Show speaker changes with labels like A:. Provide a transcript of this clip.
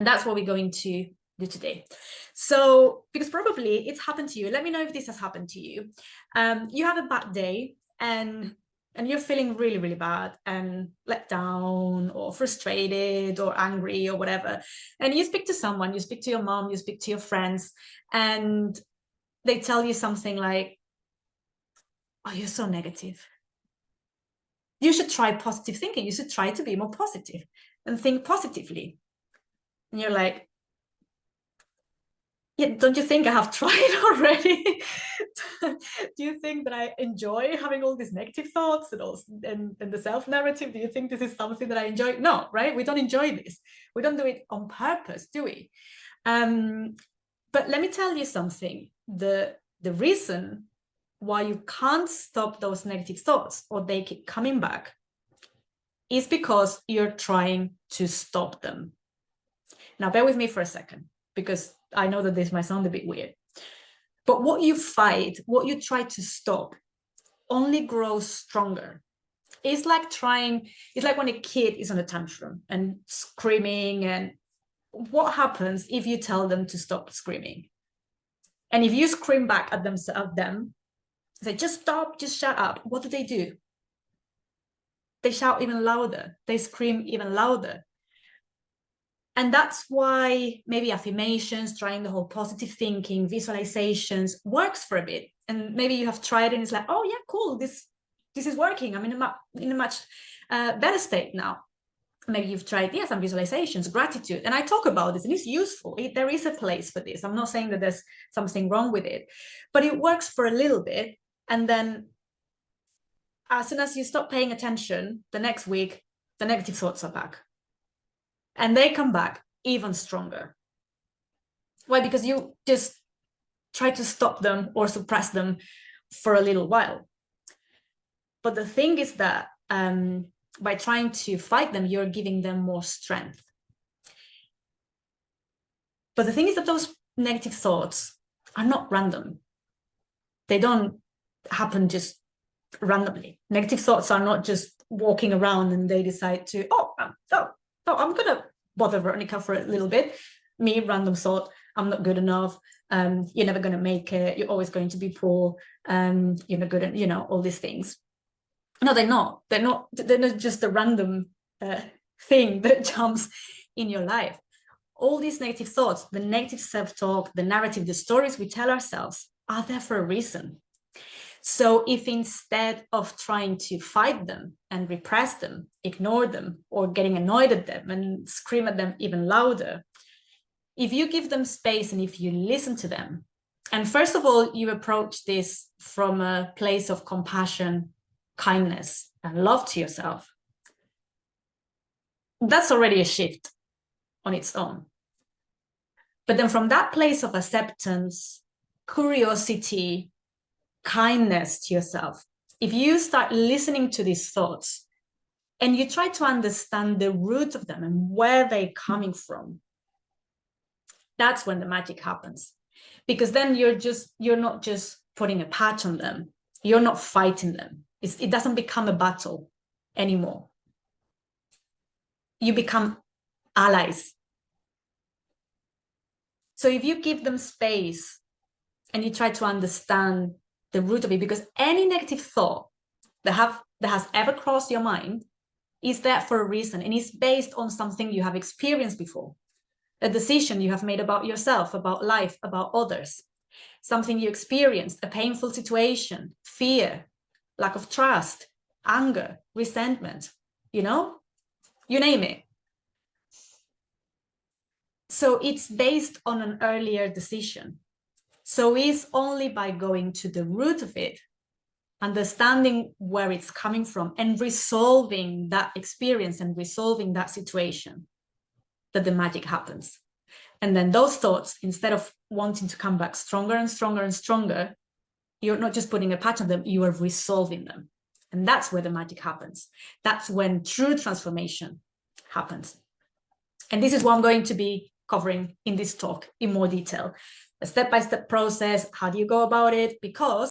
A: And that's what we're going to do today. So, because probably it's happened to you. Let me know if this has happened to you. You have a bad day and you're feeling really, really bad and let down or frustrated or angry or whatever. And you speak to someone, you speak to your mom, you speak to your friends, and they tell you something like, oh, you're so negative. You should try positive thinking. You should try to be more positive and think positively. And you're like, yeah, don't you think I have tried already? Do you think that I enjoy having all these negative thoughts and the self-narrative? Do you think this is something that I enjoy? No, right? We don't enjoy this. We don't do it on purpose, do we? But let me tell you something. The reason why you can't stop those negative thoughts or they keep coming back is because you're trying to stop them. Now, bear with me for a second, because I know that this might sound a bit weird. But what you fight, what you try to stop, only grows stronger. It's like when a kid is on a tantrum and screaming. And what happens if you tell them to stop screaming? And if you scream back at them, say, just stop, just shut up. What do? They shout even louder. They scream even louder. And that's why maybe affirmations, trying the whole positive thinking, visualizations works for a bit. And maybe you have tried it and it's like, oh yeah, cool, this is working. I'm in a much better state now. Maybe you've tried, yeah, some visualizations, gratitude. And I talk about this and it's useful. There is a place for this. I'm not saying that there's something wrong with it, but it works for a little bit. And then as soon as you stop paying attention, the next week, the negative thoughts are back. And they come back even stronger. Why? Because you just try to stop them or suppress them for a little while. But the thing is that by trying to fight them, you're giving them more strength. But the thing is that those negative thoughts are not random. They don't happen just randomly. Negative thoughts are not just walking around and they decide to, I'm going to bother Verónica for a little bit. Me, random thought, I'm not good enough. You're never going to make it. You're always going to be poor. You're not good at, all these things. No, they're not. They're not just a random thing that jumps in your life. All these negative thoughts, the negative self-talk, the narrative, the stories we tell ourselves are there for a reason. So if instead of trying to fight them and repress them, ignore them, or getting annoyed at them and scream at them even louder, if you give them space and if you listen to them, and first of all, you approach this from a place of compassion, kindness, and love to yourself, that's already a shift on its own. But then from that place of acceptance, curiosity, kindness to yourself, if you start listening to these thoughts and you try to understand the root of them and where they're coming from, that's when the magic happens. Because then you're not just putting a patch on them, you're not fighting them. It doesn't become a battle anymore. You become allies. So if you give them space and you try to understand the root of it, because any negative thought that has ever crossed your mind is there for a reason, and is based on something you have experienced before, a decision you have made about yourself, about life, about others, something you experienced, a painful situation, fear, lack of trust, anger, resentment, you name it. So it's based on an earlier decision. So it's only by going to the root of it, understanding where it's coming from and resolving that experience and resolving that situation, that the magic happens. And then those thoughts, instead of wanting to come back stronger and stronger and stronger, you're not just putting a patch on them, you are resolving them. And that's where the magic happens. That's when true transformation happens. And this is what I'm going to be covering in this talk in more detail. A step-by-step process. How do you go about it? Because